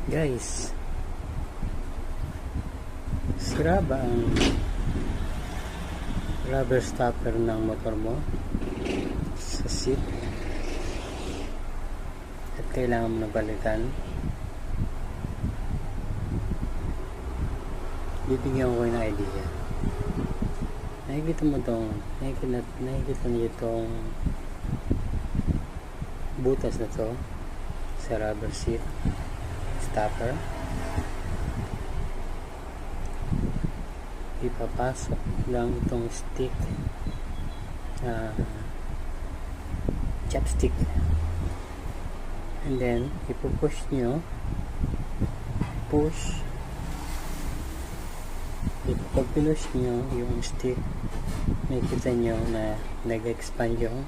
Guys, sira ba ang rubber stopper ng motor mo sa seat at kailangan mo na balikan? Bibigyan ko kayo ng idea. Nakikita niyo itong butas na to sa rubber seat stopper. Ipapasok lang itong stick, chopstick, and then ipupush nyo, push. Pag pinush nyo yung stick, makikita nyo na nag-expand yung